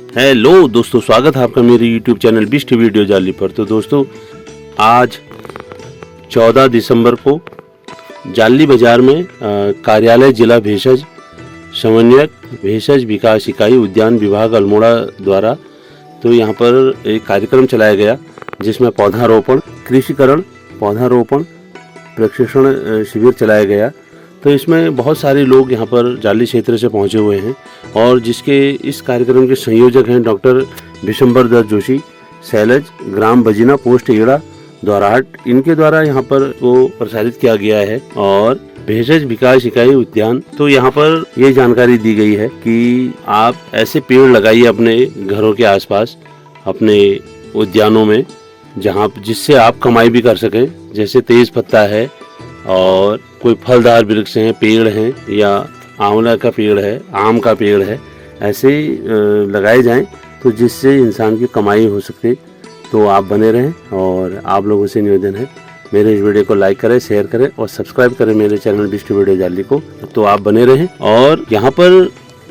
Hello दोस्तों, स्वागत है आपका मेरे YouTube चैनल बिस्ट वीडियो जाली पर। तो दोस्तों, आज 14 दिसंबर को जाली बाजार में कार्यालय जिला भेषज समन्वयक भेषज विकास इकाई उद्यान विभाग अल्मोड़ा द्वारा तो यहाँ पर एक कार्यक्रम चलाया गया, जिसमें पौधारोपण, कृषिकरण, पौधारोपण प्रशिक्षण शिविर चलाया गया। तो इसमें बहुत सारे लोग यहाँ पर जाली क्षेत्र से पहुँचे हुए हैं और जिसके इस कार्यक्रम के संयोजक हैं डॉक्टर विशंबर दत्त जोशी, शैलज, ग्राम बजीना, पोस्ट एड़ा, द्वाराहाट। इनके द्वारा यहाँ पर वो प्रसारित किया गया है और भेषज विकास इकाई उद्यान। तो यहाँ पर ये जानकारी दी गई है कि आप ऐसे पेड़ लगाइए अपने घरों के आसपास, अपने उद्यानों में, जहाँ जिससे आप कमाई भी कर सकें। जैसे तेज पत्ता है और कोई फलदार वृक्ष हैं, पेड़ हैं, या आंवला का पेड़ है, आम का पेड़ है, ऐसे लगाए जाएं तो जिससे इंसान की कमाई हो सके। तो आप बने रहें और आप लोगों से निवेदन है, मेरे इस वीडियो को लाइक करें, शेयर करें और सब्सक्राइब करें मेरे चैनल बिस्ट वीडियो जाली को। तो आप बने रहें। और यहाँ पर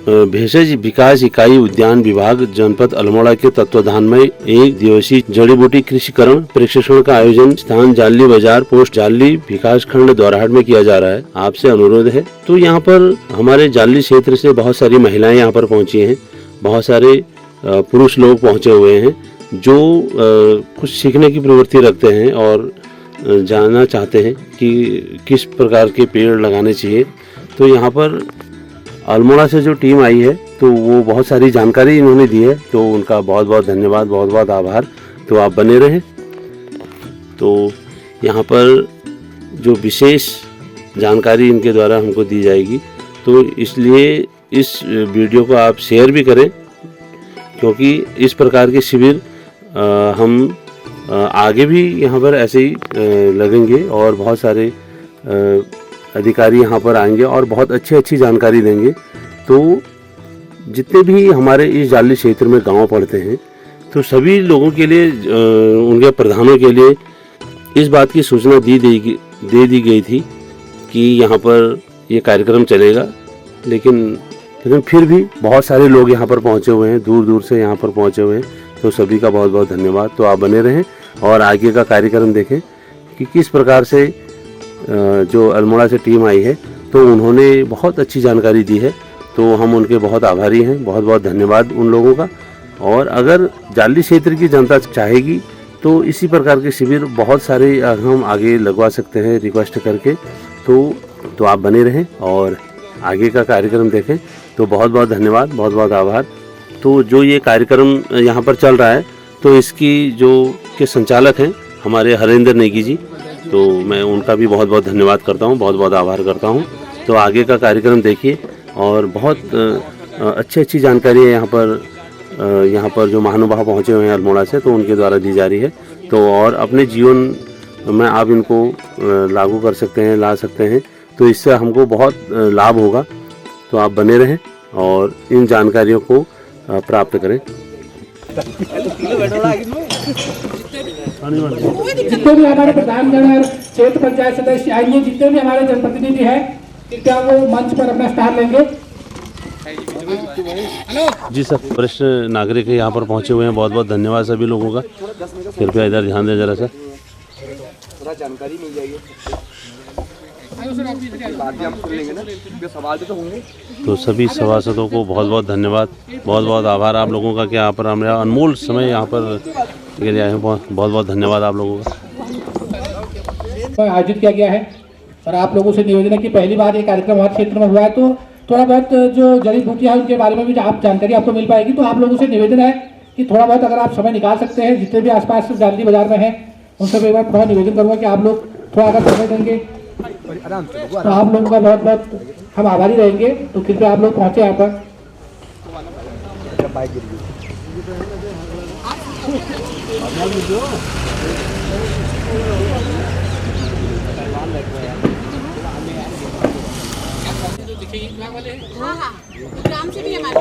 भेषज विकास इकाई उद्यान विभाग जनपद अल्मोड़ा के तत्वाधान में एक दिवसीय जड़ी बूटी कृषिकरण प्रशिक्षण का आयोजन स्थान जाली बाजार, पोस्ट जाली, विकास खंड, द्वाराहाट में किया जा रहा है। आपसे अनुरोध है। तो यहाँ पर हमारे जाली क्षेत्र से बहुत सारी महिलाएं यहाँ पर पहुंची हैं, बहुत सारे पुरुष लोग पहुंचे हुए हैं जो कुछ सीखने की प्रवृत्ति रखते हैं और जानना चाहते हैं कि किस प्रकार के पेड़ लगाने चाहिए। तो यहाँ पर अल्मोड़ा से जो टीम आई है तो वो बहुत सारी जानकारी इन्होंने दी है, तो उनका बहुत बहुत धन्यवाद, बहुत बहुत आभार। तो आप बने रहें। तो यहाँ पर जो विशेष जानकारी इनके द्वारा हमको दी जाएगी, तो इसलिए इस वीडियो को आप शेयर भी करें, क्योंकि इस प्रकार के शिविर हम आगे भी यहाँ पर ऐसे ही लगेंगे और बहुत सारे अधिकारी यहाँ पर आएंगे और बहुत अच्छी जानकारी देंगे। तो जितने भी हमारे इस जाली क्षेत्र में गांव पड़ते हैं, तो सभी लोगों के लिए, उनके प्रधानों के लिए इस बात की सूचना दे दी गई थी कि यहाँ पर ये कार्यक्रम चलेगा। लेकिन फिर भी बहुत सारे लोग यहाँ पर पहुँचे हुए हैं, दूर दूर से यहाँ पर पहुँचे हुए हैं। तो सभी का बहुत बहुत धन्यवाद। तो आप बने रहें और आगे का कार्यक्रम देखें कि किस प्रकार से जो अल्मोड़ा से टीम आई है तो उन्होंने बहुत अच्छी जानकारी दी है। तो हम उनके बहुत आभारी हैं, बहुत बहुत धन्यवाद उन लोगों का। और अगर जाली क्षेत्र की जनता चाहेगी तो इसी प्रकार के शिविर बहुत सारे हम आगे लगवा सकते हैं रिक्वेस्ट करके। तो आप बने रहें और आगे का कार्यक्रम देखें। तो बहुत बहुत धन्यवाद, बहुत बहुत आभार। तो जो ये कार्यक्रम यहाँ पर चल रहा है, तो इसकी जो के संचालक हैं हमारे हरेंद्र नेगी जी, तो मैं उनका भी बहुत बहुत धन्यवाद करता हूँ, बहुत बहुत आभार करता हूँ। तो आगे का कार्यक्रम देखिए और बहुत अच्छी जानकारी है यहाँ पर जो महानुभाव पहुँचे हुए हैं अल्मोड़ा से, तो उनके द्वारा दी जा रही है। तो और अपने जीवन में आप इनको लागू कर सकते हैं, ला सकते हैं, तो इससे हमको बहुत लाभ होगा। तो आप बने रहें और इन जानकारियों को प्राप्त करें। जितने भी हमारे प्रधानगण और क्षेत्र पंचायत सदस्य आएंगे, जितने भी हमारे जनप्रतिनिधि हैं, कृपया वो मंच पर अपना स्थान लेंगे। जी सर, वरिष्ठ नागरिक यहाँ पर पहुँचे हुए हैं, बहुत बहुत धन्यवाद सभी लोगों का। कृपया इधर ध्यान दें जरा सा, जानकारी मिल जाएगी। तो सभी सभासदों को बहुत बहुत धन्यवाद, बहुत बहुत आभार आप लोगों का कि यहाँ पर हमारा अनमोल समय यहाँ पर के लिए आए हैं। बहुत बहुत धन्यवाद आप लोगों का। आयोजित किया गया है और आप लोगों से निवेदन है कि पहली बार ये कार्यक्रम हमारे क्षेत्र में हुआ है, तो थोड़ा बहुत जो जड़ी बूटियाँ हैं उनके बारे में भी आप जानकारी आपको मिल पाएगी। तो आप लोगों से निवेदन है कि थोड़ा बहुत अगर आप समय निकाल सकते हैं, जितने भी आसपास जाली बाजार में हैं उनसे एक बार थोड़ा निवेदन करूँगा कि आप लोग थोड़ा अगर समय देंगे तो आप लोगों का बहुत बहुत हम आभारी रहेंगे। तो कृपया आप लोग पहुँचे यहाँ पर।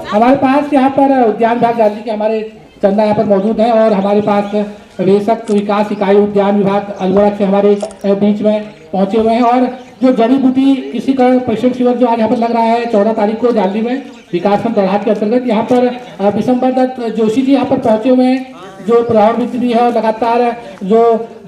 हमारे पास यहाँ पर उद्यान विभाग जाली के हमारे चंदा यहाँ पर मौजूद है और हमारे पास वेशक विकास इकाई उद्यान विभाग अल्मोड़ा से हमारे बीच में पहुंचे हुए हैं। और जो जड़ी बूटी कृषि प्रशिक्षण शिविर जो आज यहाँ पर लग रहा है 14 तारीख को जालनी में विकासखंड दौड़हाट के अंतर्गत, यहाँ पर विशंबर दत्त जोशी जी यहाँ पर पहुंचे हुए हैं, जो पर्यावरणविद भी है, लगातार जो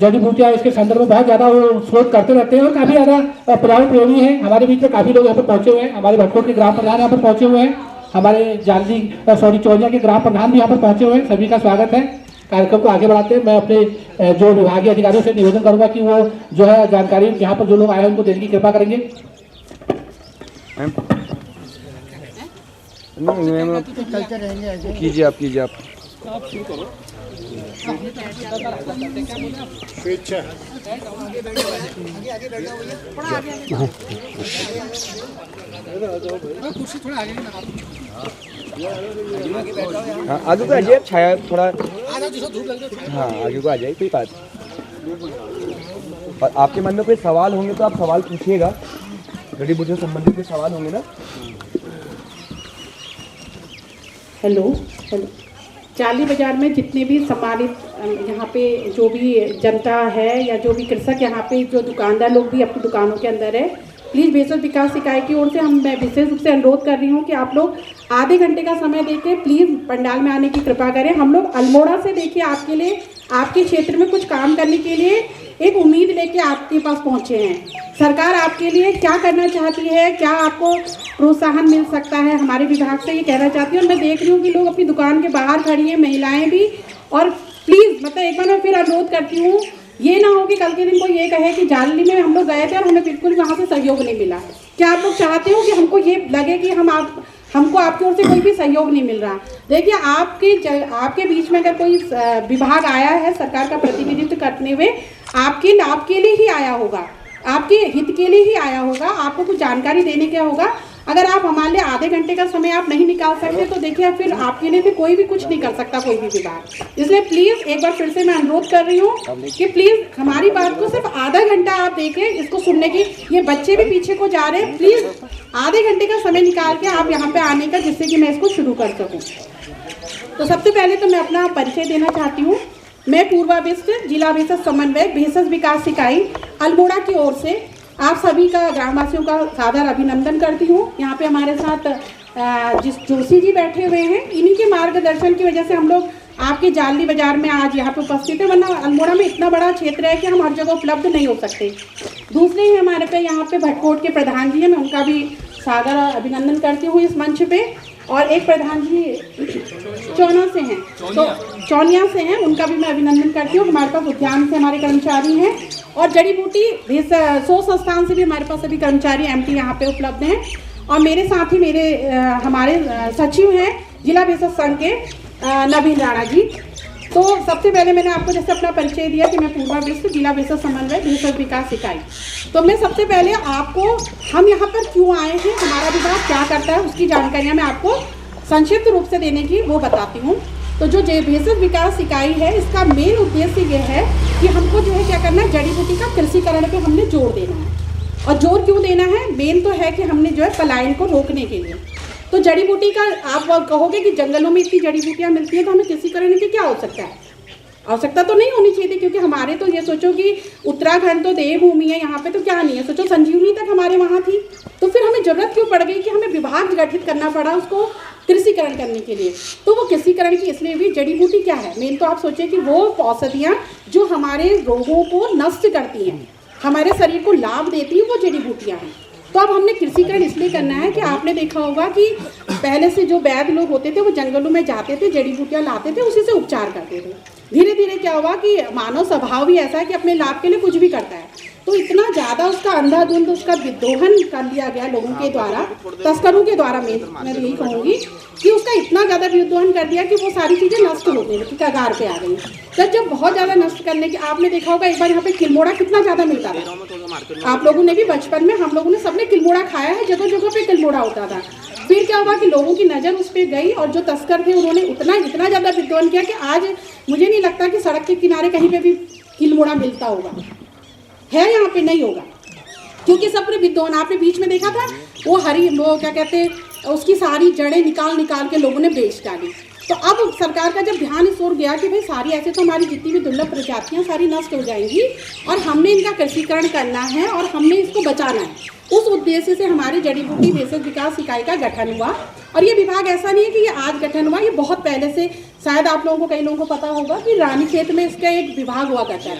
जड़ी बूटियाँ इसके संदर्भ में बहुत ज़्यादा वो शोध करते रहते हैं और काफ़ी ज़्यादा पर्यावरण प्रेमी हैं। हमारे बीच में काफ़ी लोग यहाँ पर पहुंचे हुए हैं, हमारे भटकोट के ग्राम प्रधान यहाँ पर पहुंचे हुए हैं, हमारे जालनी चौनिया के ग्राम प्रधान भी यहाँ पर पहुंचे हुए हैं। सभी का स्वागत है। कार्यक्रम को आगे बढ़ाते हैं, मैं अपने जो विभागीय अधिकारियों से निवेदन करूंगा कि वो जो है जानकारी यहाँ पर जो लोग आए हैं उनको देने की कृपा करेंगे। कीजिए आप हाँ, आगे को आ जाइए, छाया थोड़ा, हाँ आगे को आ जाइए, कोई बात। और आपके मन में कोई सवाल होंगे तो आप सवाल पूछिएगा, जड़ी बूटी से संबंधित कोई सवाल होंगे ना। हेलो जालनी बाजार में जितने भी सम्मानित यहाँ पे जो भी जनता है या जो भी कृषक यहाँ पे जो दुकानदार लोग भी अपनी दुकानों के अंदर है, प्लीज़ भेषज विकास इकाई की ओर से मैं विशेष रूप से अनुरोध कर रही हूँ कि आप लोग आधे घंटे का समय देकर प्लीज़ पंडाल में आने की कृपा करें। हम लोग अल्मोड़ा से देखिए आपके लिए, आपके क्षेत्र में कुछ काम करने के लिए एक उम्मीद लेके आपके पास पहुँचे हैं। सरकार आपके लिए क्या करना चाहती है, क्या आपको प्रोत्साहन मिल सकता है, हमारे विभाग से ये कहना चाहती हूँ। और मैं देख रही हूँ कि लोग अपनी दुकान के बाहर खड़ी हैं, महिलाएं भी। और प्लीज़ मतलब एक बार मैं फिर अनुरोध करती हूँ, ये ना हो कि कल के दिन कोई ये कहे कि जालनी में हम लोग गए थे और हमें बिल्कुल वहाँ से सहयोग नहीं मिला। क्या आप लोग चाहते हो कि हमको ये लगे कि हमको आपकी ओर से कोई भी सहयोग नहीं मिल रहा? देखिए आपके बीच में अगर कोई विभाग आया है सरकार का प्रतिनिधित्व करने हुए, आपके लाभ के लिए ही आया होगा, आपके हित के लिए ही आया होगा, आपको कुछ जानकारी देने का होगा। अगर आप हमारे लिए आधे घंटे का समय आप नहीं निकाल सकते तो देखिए फिर आपके लिए भी कोई भी कुछ नहीं कर सकता, कोई भी विभाग। इसलिए प्लीज़ एक बार फिर से मैं अनुरोध कर रही हूँ कि प्लीज़ हमारी बात को सिर्फ आधा घंटा आप देखें, इसको सुनने की। ये बच्चे भी पीछे को जा रहे हैं, प्लीज़ आधे घंटे का समय निकाल के आप यहाँ पर आने का, जिससे कि मैं इसको शुरू कर सकूँ। तो सबसे पहले तो मैं अपना परिचय देना चाहती हूँ। मैं पूर्वा बिस्ट जिला भेषज समन्वयक भेषज विकास इकाई अल्मोड़ा की ओर से आप सभी का, ग्रामवासियों का सादर अभिनंदन करती हूँ। यहाँ पे हमारे साथ जिस जोशी जी बैठे हुए हैं, इन्हीं के मार्गदर्शन की वजह से हम लोग आपके जालनी बाजार में आज यहाँ पे उपस्थित है, वरना अल्मोड़ा में इतना बड़ा क्षेत्र है कि हम हर जगह उपलब्ध नहीं हो सकते। दूसरे ही हमारे पे यहाँ पे भटकोट के प्रधान जी हैं, मैं उनका भी सादर अभिनंदन करती हूँ इस मंच पे। और एक प्रधान जी चौनिया से हैं, उनका भी मैं अभिनंदन करती हूँ। हमारे पास उद्यान से हमारे कर्मचारी हैं और जड़ी बूटी 100 संस्थान से भी हमारे पास सभी कर्मचारी एमटी यहाँ पे उपलब्ध हैं। और मेरे साथ ही हमारे सचिव हैं जिला भेषज संघ के नवीन राणा जी। तो सबसे पहले मैंने आपको जैसे अपना परिचय दिया कि मैं पूर्वा बिस्ट जिला भेषज समन्वय भेषज विकास इकाई, तो मैं सबसे पहले आपको हम यहाँ पर क्यों आए हैं, हमारा विभाग क्या करता है, उसकी जानकारियाँ मैं आपको संक्षिप्त रूप से देने की वो बताती हूँ। तो जो भेषज विकास इकाई है, इसका मेन उद्देश्य ये है कि हमको जो है क्या करना है, जड़ी बूटी का कृषिकरण पे हमने जोर देना है। और जोर क्यों देना है, मेन तो है कि हमने जो है पलायन को रोकने के लिए। तो जड़ी बूटी का आप कहोगे कि जंगलों में इतनी जड़ी बूटियाँ मिलती हैं तो हमें कृषिकरण की क्या आवश्यकता है? आवश्यकता तो नहीं होनी चाहिए थी, क्योंकि हमारे तो ये सोचो कि उत्तराखंड तो देवभूमि है, यहाँ पे तो क्या नहीं है, सोचो संजीवनी तक हमारे वहाँ थी। तो फिर हमें जरूरत क्यों पड़ गई कि हमें विभाग गठित करना पड़ा उसको कृषिकरण करने के लिए? तो वो कृषिकरण की इसलिए भी, जड़ी बूटी क्या है मेन, तो आप सोचिए कि वो औषधियाँ जो हमारे रोगों को नष्ट करती हैं, हमारे शरीर को लाभ देती हैं, वो जड़ी बूटियाँ हैं। तो अब हमने कृषिकरण इसलिए करना है कि आपने देखा होगा कि पहले से जो वैद्य लोग होते थे वो जंगलों में जाते थे, जड़ी बूटियाँ लाते थे, उसी से उपचार करते थे। धीरे धीरे क्या हुआ कि मानव स्वभाव भी ऐसा है कि अपने लाभ के लिए कुछ भी करता है। तो इतना ज़्यादा उसका अंधाधुंध उसका विद्रोहन कर लिया गया लोगों के द्वारा, तस्करों के द्वारा। मैं तो यही कहूँगी कि उसका इतना ज़्यादा विद्रोहन कर दिया कि वो सारी चीज़ें नष्ट होने की कगार पे आ गई। जब बहुत ज़्यादा नष्ट करने की, आपने देखा होगा एक बार यहाँ पे किलमोड़ा कितना ज़्यादा मिलता था। आप लोगों ने भी बचपन में, हम लोगों ने सबने किलमोड़ा खाया है, जगह जगह पे किलमोड़ा होता था। फिर क्या हुआ कि लोगों की नज़र उस पर गई और जो तस्कर थे उन्होंने इतना ज़्यादा विद्रोहन किया कि आज मुझे नहीं लगता कि सड़क के किनारे कहीं पे भी किलमोड़ा मिलता होगा, है यहाँ पे नहीं होगा, क्योंकि सब विद्रोहन। आपने बीच में देखा था वो क्या कहते हैं, उसकी सारी जड़ें निकाल के लोगों ने बेच डाली। तो अब सरकार का जब ध्यान इस ओर गया कि भाई सारी ऐसे तो हमारी जितनी भी दुर्लभ प्रजातियां सारी नष्ट हो जाएंगी और हमने इनका कृषिकरण करना है और हमने इसको बचाना है, उस उद्देश्य से हमारी जड़ी बूटी भेषज विकास इकाई का गठन हुआ। और ये विभाग ऐसा नहीं है कि ये आज गठन हुआ, ये बहुत पहले से, शायद आप लोगों को, कई लोगों को पता होगा कि रानीखेत में इसका एक विभाग हुआ करता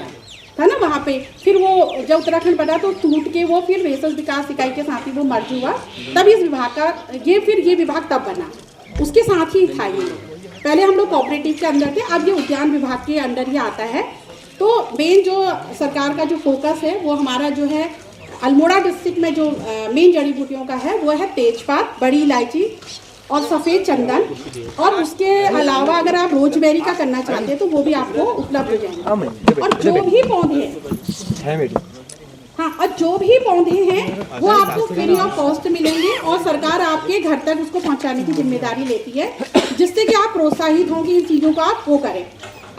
था ना वहाँ पे। फिर वो जब उत्तराखंड बना तो टूट के वो फिर भेषज विकास इकाई के साथ ही वो मर्ज हुआ, तब इस विभाग का ये विभाग तब बना, उसके साथ ही था ये। पहले हम लोग कोऑपरेटिव के अंदर थे, अब ये उद्यान विभाग के अंदर ही आता है। तो मेन जो सरकार का जो फोकस है वो हमारा जो है अल्मोड़ा डिस्ट्रिक्ट में जो मेन जड़ी बूटियों का है वो है तेजपात, बड़ी इलायची और सफ़ेद चंदन। और उसके अलावा अगर आप रोजमेरी का करना चाहते हैं तो वो भी आपको उपलब्ध हो जाएंगे। और जो भी पौधे हाँ, और जो भी पौधे हैं वो आपको फ्री ऑफ कॉस्ट मिलेंगे और सरकार आपके घर तक उसको पहुंचाने की जिम्मेदारी लेती है, जिससे कि आप प्रोत्साहित हों कि इन चीज़ों को आप वो करें।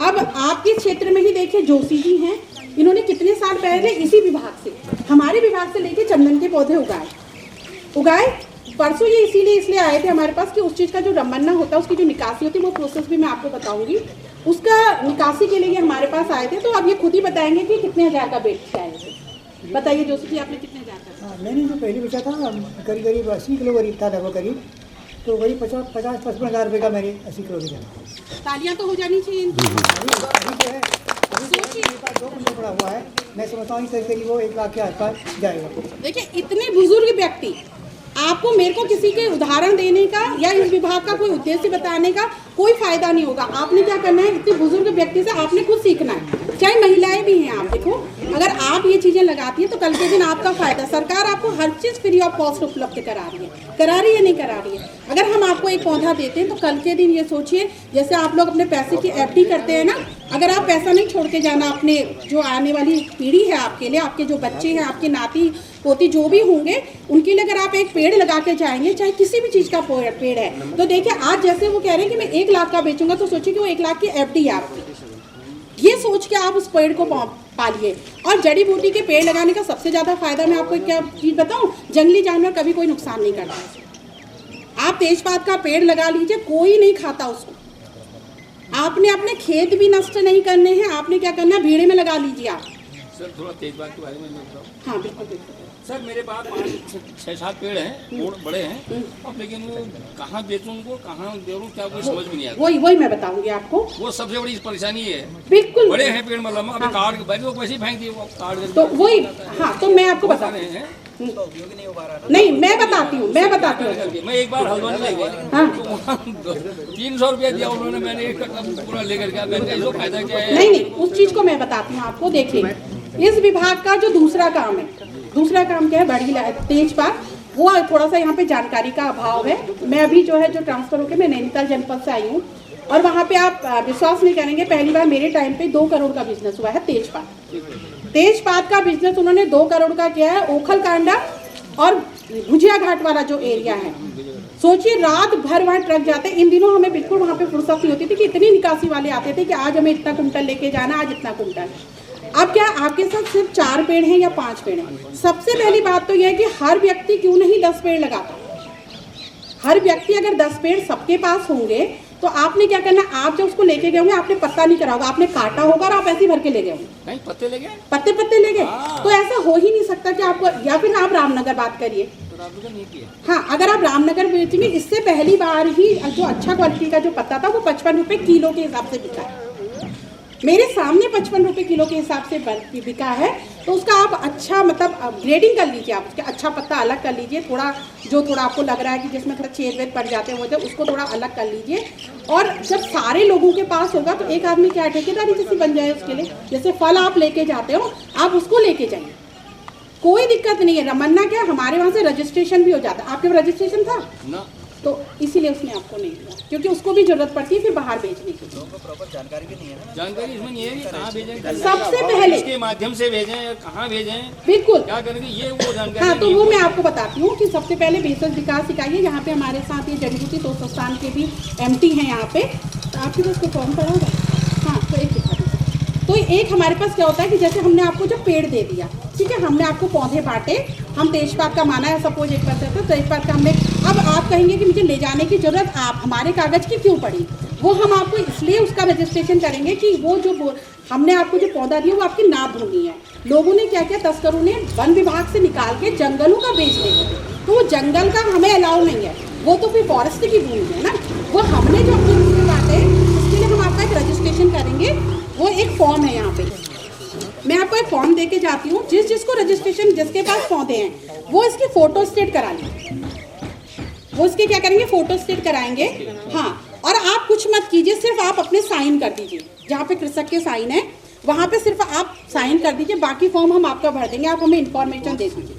अब आपके क्षेत्र में ही देखिए जोशी जी हैं, इन्होंने कितने साल पहले इसी विभाग से, हमारे विभाग से लेके चंदन के पौधे उगाए। परसों ये इसलिए आए थे हमारे पास कि उस चीज़ का जो रमन्ना होता है, उसकी जो निकासी होती है, वो प्रोसेस भी मैं आपको बताऊंगी। उसका निकासी के लिए हमारे पास आए थे, तो अब ये खुद ही बताएंगे कि कितने हज़ार का बेच आए थे। बताइए जोशी जी, आपने कितने हज़ार का? मैंने जो पहले बेचा था करीब 80 किलो करीब था लगभग करीब, तो वही 50-55 हज़ार रुपये का मैंने 80 किलो बेचा। तालियां तो हो जानी चाहिए। दो कुंटल पड़ा हुआ है, मैं समझता हूँ करीब वो 1 लाख के आसपास जाएगा। देखिए इतने बुजुर्ग व्यक्ति, आपको मेरे को किसी के उदाहरण देने का या इस विभाग का कोई उद्देश्य बताने का कोई फायदा नहीं होगा। आपने क्या करना है, इतने बुजुर्ग व्यक्ति से आपने खुद सीखना है, चाहे महिलाएं भी हैं। आप देखो, अगर आप ये चीज़ें लगाती हैं तो कल के दिन आपका फायदा, सरकार आपको हर चीज़ फ्री ऑफ कॉस्ट उपलब्ध करा रही है नहीं करा रही है। अगर हम आपको एक पौधा देते हैं तो कल के दिन ये सोचिए, जैसे आप लोग अपने पैसे की एफडी करते हैं ना, अगर आप पैसा नहीं छोड़ के जाना, अपने जो आने वाली पीढ़ी है आपके लिए, आपके जो बच्चे हैं, आपके नाती पोती जो भी होंगे, उनके लिए अगर आप एक पेड़ लगा के जाएंगे, चाहे किसी भी चीज़ का पेड़ है, तो देखिए आज जैसे वो कह रहे हैं कि मैं 1 लाख का बेचूंगा, तो सोचिए कि वो 1 लाख की एफडी है आपकी। ये सोच के आप उस पेड़ को पालिए। और जड़ी बूटी के पेड़ लगाने का सबसे ज़्यादा फायदा मैं आपको क्या चीज़ बताऊँ, जंगली जानवर कभी कोई नुकसान नहीं करता। आप तेजपात का पेड़ लगा लीजिए, कोई नहीं खाता उसको। आपने अपने खेत भी नष्ट नहीं करने हैं, आपने क्या करना है, भीड़े में लगा लीजिए आप। सर थोड़ा तेजपात के बारे में मैं बताऊँ। हाँ बिल्कुल बिल्कुल। सर मेरे पास 5-6-7 पेड़ हैं, बड़े हैं, अब लेकिन वो कहाँ बेचूं उनको, कहाँ देरूं, क्या कोई समझ में नहीं आता। वही मैं बताऊंगी आपको। वो सबसे बड़ी परेशानी है। बिल्कुल बड़े हैं पेड़, मतलब अभी काट के वो पैसे फेंक दिए, वो काट के तो वही। हाँ, तो मैं आपको बता रही हूँ। नहीं, मैं बताती हूँ। मैं एक बार हल्द्वानी ले गया, 300 रुपया दिया उन्होंने, मैंने एक कट्टा पूरा लेकर गया, मैंने इसको फायदा क्या है? नहीं, उस चीज़ को मैं बताती हूँ आपको। देखिए इस विभाग का जो दूसरा काम क्या है, बड़ी तेजपात, वो थोड़ा सा यहाँ पे जानकारी का अभाव है। मैं अभी जो है जो ट्रांसफर होकर मैं नैनीताल जनपद से आई हूँ, और वहाँ पे आप विश्वास नहीं करेंगे, पहली बार मेरे टाइम पे 2 करोड़ का बिजनेस हुआ है तेजपात का बिजनेस उन्होंने 2 करोड़ का किया है। ओखलकांडा और भुजिया घाट वाला जो एरिया है, सोचिए रात भर वहाँ ट्रक जाते। इन दिनों हमें बिल्कुल वहाँ पे फुर्सत नहीं होती थी कि इतनी निकासी वाले आते थे कि आज हमें इतना कुंटल लेके जाना, आज इतना कुंटल। अब क्या आपके साथ सिर्फ 4 पेड़ हैं या 5 पेड़ हैं? सबसे पहली बात तो यह है कि हर व्यक्ति क्यों नहीं 10 पेड़ लगाता। हर व्यक्ति अगर 10 पेड़ सबके पास होंगे तो आपने क्या करना, आप जब उसको लेके गए होंगे, आपने पत्ता नहीं करा होगा, आपने काटा होगा और आप ऐसे ही भर के ले गए होंगे। नहीं, पत्ते ले गए, पत्ते ले गए। तो ऐसा हो ही नहीं सकता कि आपको, या फिर आप रामनगर बात करिए। हाँ, अगर आप रामनगर बेचेंगे, इससे पहली बार ही जो अच्छा क्वालिटी का जो पत्ता था वो 55 रुपये किलो के हिसाब से बिका है। मेरे सामने 55 रुपये किलो के हिसाब से बिका है। तो उसका आप अच्छा मतलब ग्रेडिंग कर लीजिए, आप उसका अच्छा पत्ता अलग कर लीजिए, थोड़ा आपको लग रहा है कि जिसमें थोड़ा छेद वेद पड़ जाते हैं उसको थोड़ा अलग कर लीजिए। और जब सारे लोगों के पास होगा तो एक आदमी क्या ठेकेदारी जैसी बन जाए उसके लिए। जैसे फल आप लेके जाते हो, आप उसको लेके जाइए, कोई दिक्कत नहीं है। रमन्ना क्या, हमारे वहाँ से रजिस्ट्रेशन भी हो जाता है। आपके रजिस्ट्रेशन था ना, तो इसीलिए उसने आपको नहीं दिया, क्योंकि उसको भी जरूरत पड़ती है फिर बाहर बेचने की। जानकारी इसमें नहीं है कि कहाँ भेजें, सबसे पहले इसके माध्यम से भेजें या कहाँ भेजें, बिल्कुल क्या करेंगे, ये वो जानकारी। हाँ, तो वो मैं आपको बताती हूँ कि सबसे पहले भेषज विकास इकाई है। यहाँ पे हमारे साथ ये जड़ी बूटी शोध संस्थान के भी एमटी हैं यहाँ पे। तो आपके पास कोई फॉर्म पड़ा होगा? हाँ, तो एक दिखा दीजिए। तो एक हमारे पास क्या होता है कि जैसे हमने आपको जो पेड़ दे दिया, ठीक है, हमने आपको पौधे बांटे, हम तेजपात का माना है सपोज 1% तो तेजपात का हमने। अब आप कहेंगे कि मुझे ले जाने की जरूरत आप हमारे कागज की क्यों पड़ी? वो हम आपको इसलिए उसका रजिस्ट्रेशन करेंगे कि वो जो हमने आपको जो पौधा दिया वो आपकी नाप भूमि है। लोगों ने क्या किया, तस्करों ने वन विभाग से निकाल के जंगलों का बेच दिया, तो वो जंगल का हमें अलाउ नहीं है, वो तो फिर फॉरेस्ट की भूमि है ना। वो हमने जो अपनी भूमि बांटे उसके लिए हम आपका एक रजिस्ट्रेशन करेंगे। वो एक फॉर्म है, यहाँ पे मैं आपको एक फॉर्म दे के जाती हूँ। जिसको रजिस्ट्रेशन, जिसके पास पौधे हैं वो इसकी फोटो स्टेट करा लें, वो इसके क्या करेंगे, फोटो स्टेट कराएंगे। हाँ, और आप कुछ मत कीजिए, सिर्फ आप अपने साइन कर दीजिए, जहाँ पे कृषक के साइन है वहाँ पे सिर्फ आप साइन कर दीजिए, बाकी फॉर्म हम आपका भर देंगे। आप हमें इन्फॉर्मेशन दे दीजिए,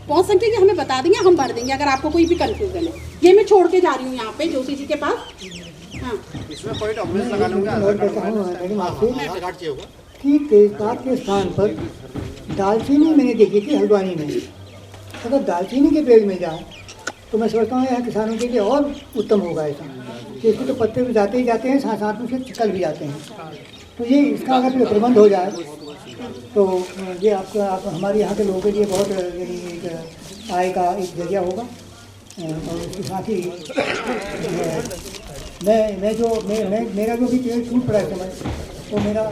पहुँच सकते हैं, हमें बता देंगे, हम भर देंगे अगर आपको कोई भी कंफ्यूजन है। ये मैं छोड़ के जा रही हूँ यहाँ पे जोशी जी के पास। हाँ, इसमें कोई डॉक्यूमेंट्स लगा लूँगा कि तेजपात के स्थान पर दालचीनी मैंने देखी थी हल्द्वानी में। अगर दालचीनी के पेड़ में जाए तो मैं समझता हूँ यहाँ किसानों के लिए और उत्तम होगा ऐसा, कि इसके तो पत्ते भी जाते ही जाते हैं, साथ साथ में उसके छिकल भी जाते हैं। तो ये इसका अगर प्रबंध हो जाए तो ये आप हमारे यहाँ के लोगों के लिए बहुत यानी एक आय का एक जरिया होगा। और इसके साथ ही मेरा जो भी पेड़ टूट पड़ा है समय, तो मेरा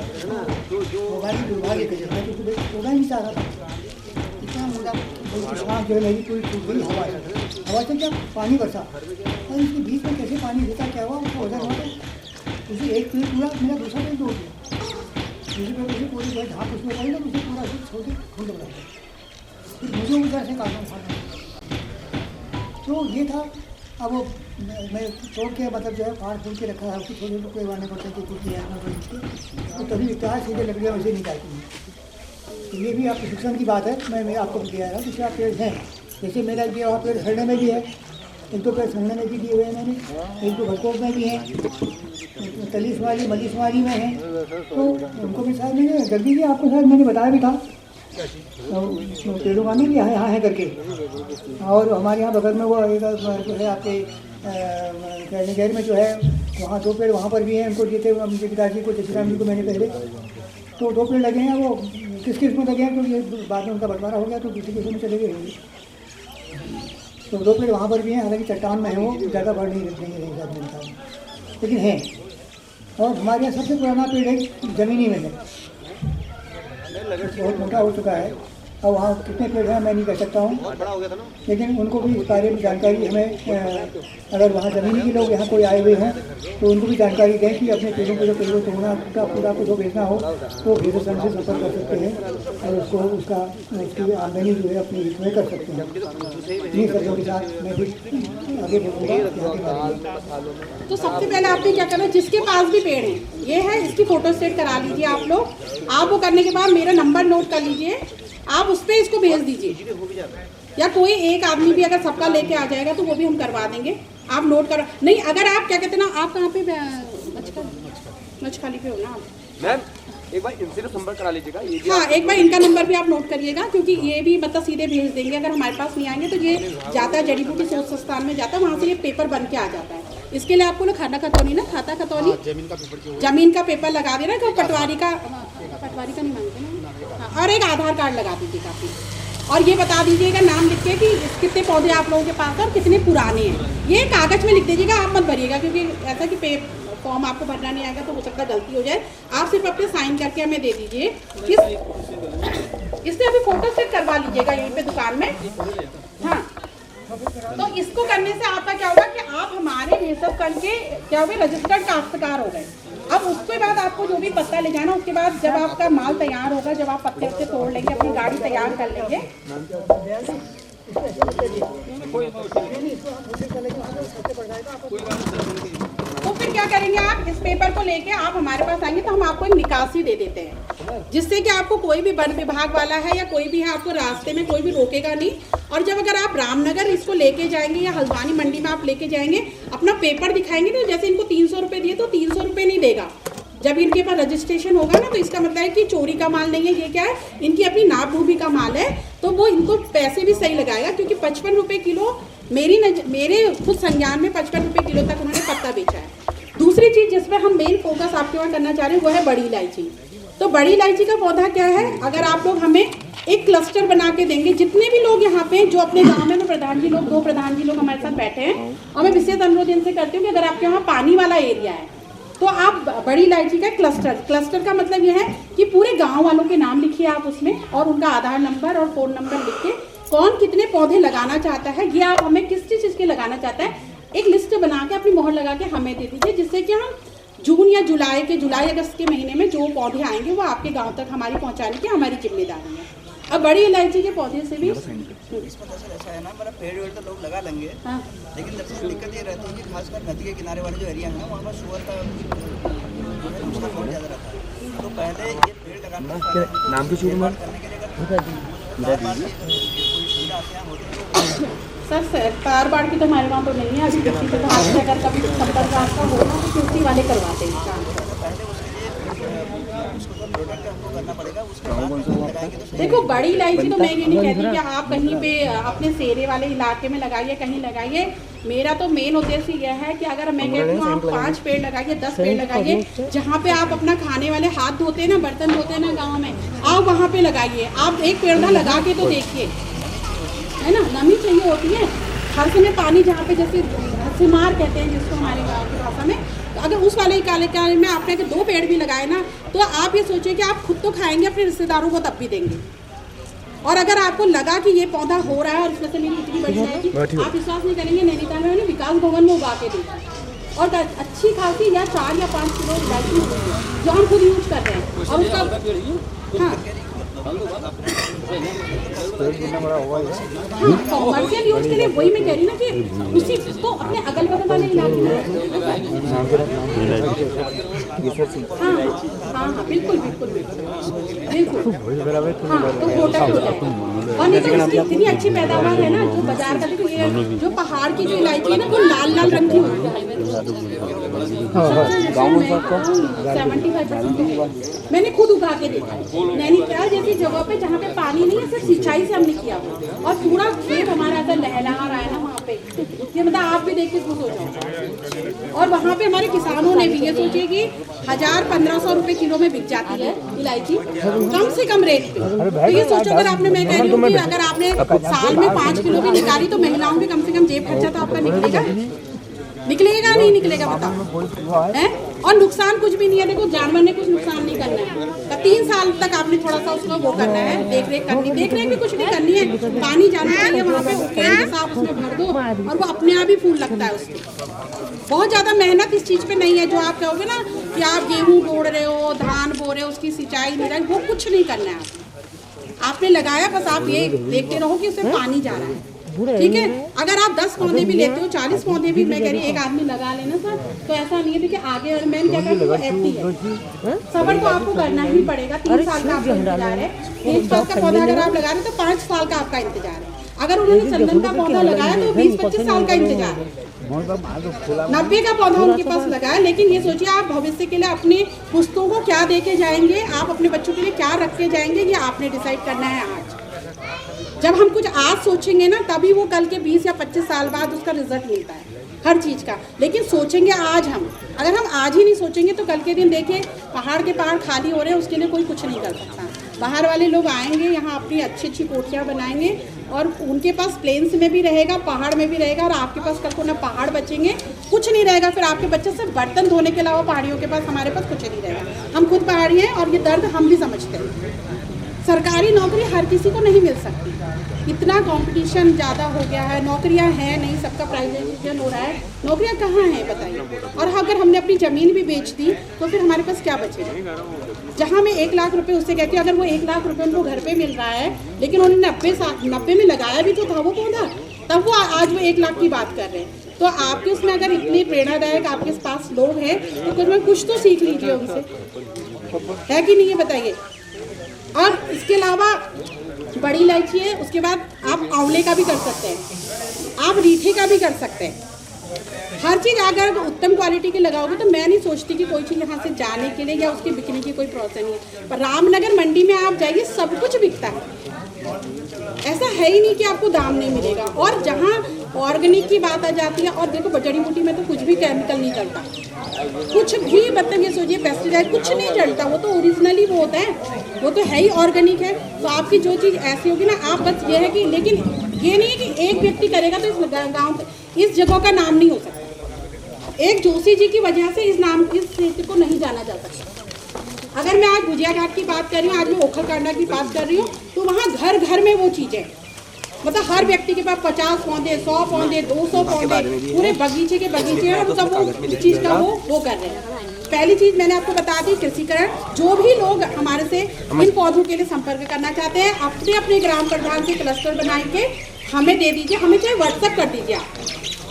दुर्भाग्य के मैं तो होगा नहीं चाह रहा था, इतना मुद्दा जो है मेरी पूरी टूट गई। हवा से क्या पानी बरसा और इसके बीच में कैसे पानी देता, क्या हुआ उसको वजन हुआ, उसे एक पेड़ पूरा मेरा दूसरा पेड़ तोड़ दिया, दूसरे पेड़ उसे पूरी जो ढाक उसमें पड़ी ना, उसे पूरा छोड़ के खुंड बना दिया, फिर मुझे उधर से काटना उठाना। तो ये था। अब वो मैं तोड़ के मतलब जो है फाड़ फूल के रखा है, उसको थोड़े टुकड़े बनाने पड़ते हैं कि कुछ नहीं, तो तभी इतना सीधे लकड़ियाँ वैसे नहीं काटती हैं। तो ये भी आपको शिक्षण की बात है, मैं आपको दिया है। दूसरा पेड़ हैं, जैसे मेरा दिया हुआ पेड़ सड़ने में भी है, एक दो पेड़ सड़ने में भी दिए हुए हैं मैंने, एक दो भरकोट में भी हैं, तलीसवाली मलीसवाली में हैं, तो उनको भी शायद मैंने जल्दी भी आपको शायद मैंने बताया भी था। तो पेड़ों का भी यहाँ है करके। और हमारे यहाँ बगल में वो एक जो है आपके नगर में जो है, वहाँ दो पेड़ वहाँ पर भी हैं, उनको देते हुए उनके पिताजी को, जसीराम जी को मैंने पहले, तो दो पेड़ लगे हैं। वो किस में लगे हैं, क्योंकि बाद में उनका बंटवारा हो गया तो दूसरी किस्म में चले गए होंगे। तो दो पेड़ वहाँ पर भी हैं, हालांकि चट्टान में है, वो ज़्यादा बढ़ नहीं रखते लेकिन हैं। और हमारे यहाँ सबसे पुराना पेड़ है ज़मीनी में है, बहुत मोटा हो चुका है। अब वहाँ कितने पेड़ हैं मैं नहीं कह सकता हूँ, लेकिन उनको भी इस बारे में जानकारी हमें, अगर वहाँ ज़मीनी के लोग यहाँ कोई आए हुए हों तो उनको भी जानकारी दें कि अपने पेड़ों को जो पेड़ों तोड़ना पूरा कुछ बेचना हो तो भेड़ संघ से संपर्क कर सकते हैं और उसको उसकी आमदनी जो है अपने हित में कर सकते हैं। ये शब्दों के साथ मैं भी आगे बढ़ूँगा। तो सबसे पहले आपने क्या करना है, जिसके पास भी पेड़ है ये है, इसकी फोटो स्टेट करा लीजिए आप लोग। आप वो करने के बाद मेरा नंबर नोट कर लीजिए, आप उस पर इसको भेज दीजिए, या कोई एक आदमी भी अगर सबका लेके आ जाएगा तो वो भी हम करवा देंगे। आप नोट करो, नहीं अगर आप क्या कहते हैं ना, आप कहाँ पे मचखाली पे हो ना आप मैम, एक बार इनसे तो संपर्क करा लीजिएगा। हाँ, एक बार इनका नंबर भी आप नोट करिएगा, क्योंकि ये भी मतलब सीधे भेज देंगे। अगर हमारे पास नहीं आएंगे तो ये जाता है जड़ी बूटी शोध संस्थान में जाता है, वहाँ से ये पेपर बन के आ जाता है। इसके लिए आपको ना खाता खतौनी जमीन का पेपर लगा देना, पटवारी का नहीं मांगते ना। हाँ, और एक आधार कार्ड लगा दीजिए काफ़ी, और ये बता दीजिएगा नाम लिख के कि कितने पौधे आप लोगों के पास है और कितने पुराने हैं। ये कागज़ में लिख दीजिएगा, आप मत भरिएगा, क्योंकि ऐसा कि फॉर्म आपको भरना नहीं आएगा तो हो सकता है गलती हो जाए। आप सिर्फ अपने साइन करके हमें दे दीजिए। इससे अभी फोटो सेट करवा लीजिएगा यहीं पे दुकान में। हाँ, तो इसको करने से आपका क्या होगा कि आप हमारे हिसाब करके क्या हो गए, रजिस्टर्ड काश्तकार हो गए। अब उसके बाद आपको जो भी पत्ता ले जाना, उसके बाद जब आपका माल तैयार होगा, जब आप पत्ते उत्ते तोड़ लेंगे, अपनी गाड़ी तैयार कर लेंगे, तो फिर क्या करेंगे, आप इस पेपर को लेके आप हमारे पास आएंगे तो हम आपको एक निकासी दे देते हैं, जिससे कि आपको कोई भी वन विभाग वाला है या कोई भी है, आपको रास्ते में कोई भी रोकेगा नहीं। और जब अगर आप रामनगर इसको लेके जाएंगे या हल्द्वानी मंडी में आप लेके जाएंगे, अपना पेपर दिखाएंगे तो जैसे इनको 300 रुपये दिए तो 300 रुपये नहीं देगा। जब इनके पास रजिस्ट्रेशन होगा ना, तो इसका मतलब है कि चोरी का माल नहीं है, ये क्या है, इनकी अपनी नाप भूमि का माल है, तो वो इनको पैसे भी सही लगाएगा। क्योंकि 55 रुपये किलो मेरे खुद संज्ञान में 55 रुपये किलो तक उन्होंने पत्ता बेचा है। दूसरी चीज़ जिसमें हम मेन फोकस आपके वहाँ करना चाह रहे हैं वो है बड़ी इलायची। तो बड़ी इलायची का पौधा क्या है, अगर आप लोग हमें एक क्लस्टर बना के देंगे, जितने भी लोग यहाँ पे जो अपने गांव में, प्रधान जी लोग हमारे साथ बैठे हैं, और मैं विशेष अनुरोध इनसे करती हूँ कि अगर आपके वहाँ पानी वाला एरिया है तो आप बड़ी इलायची का क्लस्टर का मतलब यह है कि पूरे गांव वालों के नाम लिखिए आप उसमें, और उनका आधार नंबर और फ़ोन नंबर लिख के कौन कितने पौधे लगाना चाहता है, ये आप हमें किस चीज़ के लगाना चाहता है, एक लिस्ट बना के अपनी मोहर लगा के हमें दे दीजिए, जिससे कि हम जून या जुलाई अगस्त के महीने में जो पौधे आएंगे वो आपके गांव तक हमारी पहुंचाने की हमारी जिम्मेदारी है। अब बड़ी इलायची के पौधे से भी इसमें दरअसल ऐसा है ना, मतलब पेड़ वेड़ तो लोग लगा लेंगे, हाँ। लेकिन दरअसल दिक्कत ये रहती है कि खासकर नदी के किनारे वाले जो एरिया है ना, वहाँ पर शुगर का जो है नुकसान बहुत ज़्यादा रहता है। तो पहले ये पेड़ लगाना नाम की शुरू में करने के लिए अगर बार कोई सुविधा आपके यहाँ होती है सर तार बाढ़ की तो हमारे वहाँ तो नहीं है अभी किसी पे, तो आपसे अगर कभी संपर्क आपका होगा तो कृषि वाले करवाते हैं काम। पहले उसके लिए उसको जो प्रोडक्ट हमको करना पड़ेगा, उसके बाद लगाएंगे तो देखो बड़ी इलायची तो मैं ये नहीं कहती कि आप कहीं पे अपने सेरे वाले इलाके में लगाइए, कहीं लगाइए। मेरा तो मेन उद्देश्य यह है कि अगर मैं कहती हूँ आप 5 पेड़ लगाइए, 10 पेड़ लगाइए, जहाँ पे आप अपना खाने वाले हाथ धोते हैं ना, बर्तन धोते हैं ना गाँव में, आप वहाँ पे लगाइए। आप एक पेड़ लगा के तो देखिए, है ना, नमी चाहिए होती है हर समय पानी, जहाँ पे जैसे सिमार कहते हैं जिसको हमारे गाँव की भाषा में, तो अगर उस वाले काले में आपने 2 पेड़ भी लगाए ना, तो आप ये सोचिए कि आप खुद तो खाएंगे, अपने रिश्तेदारों को तब भी देंगे। और अगर आपको लगा कि ये पौधा हो रहा है और इसमें से मेरी इतनी बड़ी जाएगी, आप विश्वास नहीं करेंगे, नैनीताल में विकास भवन में उगा के देखा और अच्छी खासी या 4 या 5 किलो इलायची जो हम खुद यूज कर रहे हैं। और उसका हाँ कॉमर्शियल यूज के लिए वही मैं कह रही ना कि उसी को अपने अगल बगल वाले इलाके में हाँ बिल्कुल बिल्कुल बिल्कुल हाँ, तो कोटा हो जाएगा। और नहीं तो इसकी इतनी अच्छी पैदावार है ना, जो बाजार का देखो, ये जो पहाड़ की जो इलायची है ना, वो लाल लाल रंग की होती है। 75% मैंने खुद उगा के देखा नैनीताल जैसी जगह पे जहाँ पे पानी नहीं है, सिर्फ सिंचाई से हमने किया हुआ और पूरा खेत हमारा ऐसा लहलहा रहा है ना वहाँ पे, ये मतलब आप भी देख के खुश हो जाओ। और वहाँ पे हमारे किसानों ने भी ये सोचे कि 1000-1500 रुपए किलो में बिक जाती है इलायची कम से कम रेट पे। तो ये सोचो अगर आपने, मैं कह रही हूँ कि अगर आपने साल में 5 किलो भी निकाली तो महिलाओं के कम से कम जेब खर्चा तो आपका निकलेगा नहीं निकलेगा बताओ है। और नुकसान कुछ भी नहीं है, देखो जानवर ने कुछ नुकसान नहीं करना है। 3 साल तक आपने थोड़ा सा उसको वो करना है, देख रेख भी कुछ नहीं करनी है, पानी जाना चाहिए वहाँ पे, खेल के साफ उसमें भर दो और वो अपने आप ही फूल लगता है उसमें। बहुत ज़्यादा मेहनत इस चीज़ पे नहीं है, जो आप कहोगे ना कि आप गेहूँ बोड़ रहे हो, धान बो रहे हो, उसकी सिंचाई निराई, वो कुछ नहीं करना है। आपने लगाया, बस आप ये देखते रहो कि उसमें पानी जा रहा है, ठीक है। अगर आप 10 पौधे भी लेते हो, 40 पौधे भी मैं कह रही एक आदमी लगा लेना सर, तो ऐसा नहीं है। देखिए आगे मैं क्या कहती हूँ, एफडी है, सबर तो आपको करना ही पड़ेगा। 3 साल का आपका इंतजार है, 3 साल का पौधा अगर आप लगा रहे तो 5 साल का आपका इंतजार है। अगर उन्होंने चंदन का पौधा लगाया तो 20-25 साल का इंतजार है। 90 का पौधा उनके पास लगाया, लेकिन ये सोचिए आप भविष्य के लिए अपने पुस्तकों को क्या दे के जाएंगे, आप अपने बच्चों के लिए क्या रख के जाएंगे, ये आपने डिसाइड करना है आज। जब हम कुछ आज सोचेंगे ना, तभी वो कल के 20 या 25 साल बाद उसका रिजल्ट मिलता है हर चीज़ का। लेकिन सोचेंगे आज हम, अगर हम आज ही नहीं सोचेंगे तो कल के दिन देखिए पहाड़ के पहाड़ खाली हो रहे हैं, उसके लिए कोई कुछ नहीं कर सकता। बाहर वाले लोग आएंगे यहाँ, अपनी अच्छी अच्छी कोठियाँ बनाएंगे और उनके पास प्लेन्स में भी रहेगा, पहाड़ में भी रहेगा, और आपके पास कल को ना पहाड़ बचेंगे, कुछ नहीं रहेगा। फिर आपके बच्चे सिर्फ बर्तन धोने के अलावा पहाड़ियों के पास, हमारे पास कुछ नहीं रहेगा। हम खुद पहाड़ी हैं और ये दर्द हम भी समझते हैं। सरकारी नौकरी हर किसी को नहीं मिल सकती, इतना कंपटीशन ज़्यादा हो गया है, नौकरियां हैं नहीं, सबका प्राइवेटाइजेशन हो रहा है, नौकरियां कहाँ हैं बताइए। और अगर हमने अपनी ज़मीन भी बेच दी तो फिर हमारे पास क्या बचेगा। जहाँ मैं 1 लाख रुपए उससे कहती हूँ, अगर वो 1 लाख रुपए उनको घर पे मिल रहा है, लेकिन उन्होंने 90 में लगाया भी तो था वो पौधा, तब वो आज वो 1 लाख की बात कर रहे हैं। तो आपके उसमें अगर इतनी प्रेरणादायक आपके पास लोग हैं तो कुछ तो सीख लीजिए उनसे, है कि नहीं ये बताइए। और इसके अलावा बड़ी इलायची है, उसके बाद आप आंवले का भी कर सकते हैं, आप रीठे का भी कर सकते हैं। हर चीज़ अगर उत्तम क्वालिटी की लगाओगे तो मैं नहीं सोचती कि कोई चीज़ यहाँ से जाने के लिए या उसके बिकने की कोई प्रोसेस नहीं है। पर रामनगर मंडी में आप जाइए, सब कुछ बिकता है, ऐसा है ही नहीं कि आपको दाम नहीं मिलेगा। और जहाँ ऑर्गेनिक की बात आ जाती है, और देखो जड़ी बूटी में तो कुछ भी केमिकल नहीं चलता, कुछ भी, मतलब ये सोचिए पेस्टिसाइड कुछ नहीं चलता, वो तो ओरिजिनली वो होता है, वो तो है ही ऑर्गेनिक है। तो आपकी जो चीज़ ऐसी होगी ना, आप बस ये है कि, लेकिन ये नहीं है कि एक व्यक्ति करेगा तो इस गाँव इस जगह का नाम नहीं हो सकता। एक जोशी जी की वजह से इस क्षेत्र को नहीं जाना जा सकता। अगर मैं आज भुजिया घाट की बात कर रही हूँ, आज मैं ओखलकांडा की बात कर रही हूँ, तो वहाँ घर घर में वो चीज़ें, मतलब हर व्यक्ति के पास 50 पौधे, 100 पौधे, 200 पौधे, पूरे बगीचे के बगीचे हैं, मतलब वो इस चीज़ का वो कर रहे हैं। पहली चीज़ मैंने आपको बता दी, कृषिकरण। जो भी लोग हमारे से इन पौधों के लिए संपर्क करना चाहते हैं, अपने अपने ग्राम प्रधान से क्लस्टर बना के हमें दे दीजिए, हमें चाहे व्हाट्सअप कर दीजिए आप,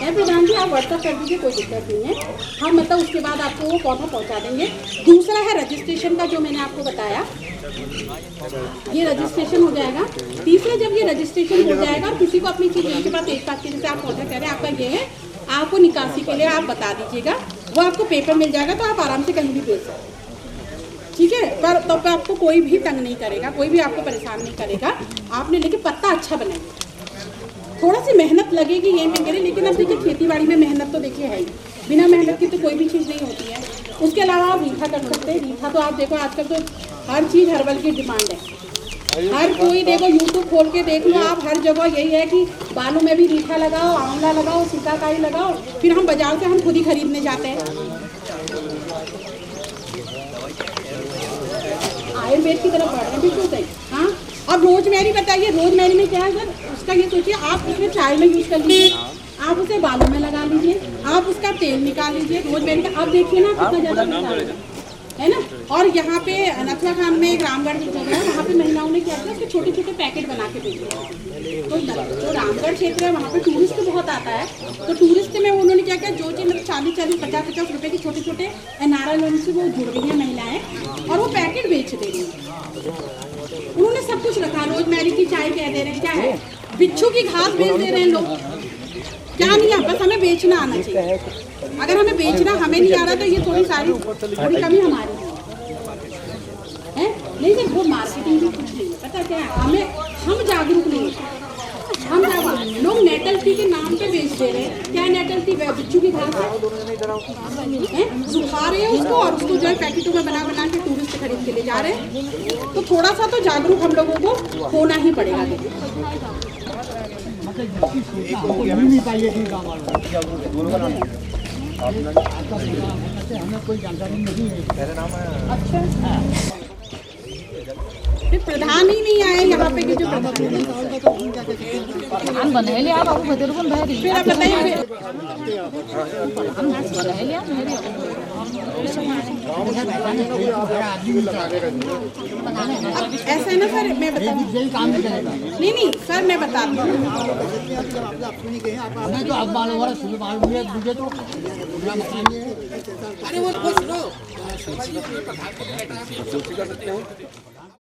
है प्रधान जी, आप व्हाट्सअप कर दीजिए, कोई दिक्कत नहीं है। हम मतलब उसके बाद आपको वो पौधा पहुंचा देंगे। दूसरा है रजिस्ट्रेशन का, जो मैंने आपको बताया, ये रजिस्ट्रेशन हो जाएगा। तीसरा, जब ये रजिस्ट्रेशन हो जाएगा और किसी को अपनी चीज़ के पास एक साथ के जैसे आप पौधा कह रहे हैं, आपका ये है, आपको निकासी के लिए आप बता दीजिएगा, वो आपको पेपर मिल जाएगा, तो आप आराम से कहीं भी भेज सकते हैं, ठीक है। पर तब आपको कोई भी तंग नहीं करेगा, कोई भी आपको परेशान नहीं करेगा। आपने लेकिन पत्ता अच्छा बनाइए, थोड़ा सी मेहनत लगेगी ये में करें, लेकिन अब देखिए खेती बाड़ी में मेहनत तो देखिए है ही, बिना मेहनत की तो कोई भी चीज़ नहीं होती है। उसके अलावा आप रीठा कर सकते हैं। रीठा तो आप देखो आजकल तो हर चीज़ हर्बल की डिमांड है, हर कोई देखो, यूट्यूब खोल के देख लो आप, हर जगह यही है कि बालों में भी रीठा लगाओ, आंवला लगाओ, सीताकाई लगाओ। फिर हम बाजार से हम खुद ही खरीदने जाते हैं। आयुर्वेद की तरफ बढ़ रहे हैं, बिल्कुल सही। हाँ, अब रोजमेरी बताइए, रोजमेरी में क्या है सर, उसका ये सोचिए, आप उसमें चाय में यूज़ कर लीजिए, आप उसे बालों में लगा लीजिए, आप उसका तेल निकाल लीजिए रोजमेरी का। अब देखिए ना कितना ज़्यादा निकाल है ना। और यहाँ पे नथुआ खान में एक रामगढ़ की जगह है, वहाँ पे महिलाओं ने क्या किया, उसके छोटे छोटे पैकेट बना के भेजे। तो जो रामगढ़ क्षेत्र है वहाँ पे टूरिस्ट बहुत आता है, तो टूरिस्ट में उन्होंने क्या किया, जो चीज़ मतलब 40-40, 50-50 रुपए के छोटे छोटे एनआरआई लोन से वो जुड़ गई हैं महिलाएं, और वो पैकेट बेच दे रही हैं। उन्होंने सब कुछ रखा, रोजमेरी की चाय कह दे रहे हैं, क्या है, बिच्छू की घास बेच दे रहे हैं लोग, क्या नहीं है, बस हमें बेचना आना चाहिए। अगर हमें बेचना हमें नहीं आ रहा तो ये थोड़ी कमी हमारी है, नहीं सर, वो मार्केटिंग भी कुछ नहीं है, पता क्या है, हम जागरूक नहीं है, हम जागरूक लोग नेटल टी के नाम पे बेच दे रहे हैं। क्या नेटल टी, बिच्छू की घास है, सुखा रहे हैं उसको, और उसको जो है पैकेटों में बना बना के टूरिस्ट खरीद के ले जा रहे हैं। तो थोड़ा सा तो जागरूक हम लोगों को होना ही पड़ेगा। हमें कोई जानकारी नहीं है। अच्छा, प्रधान ही नहीं आए यहाँ पे कि जो प्रधान बने लिया बाबू बदल को बहरी फिर आप बताइए, ऐसा है ना सर, मैं बता नहीं सर, मैं बताती हूँ।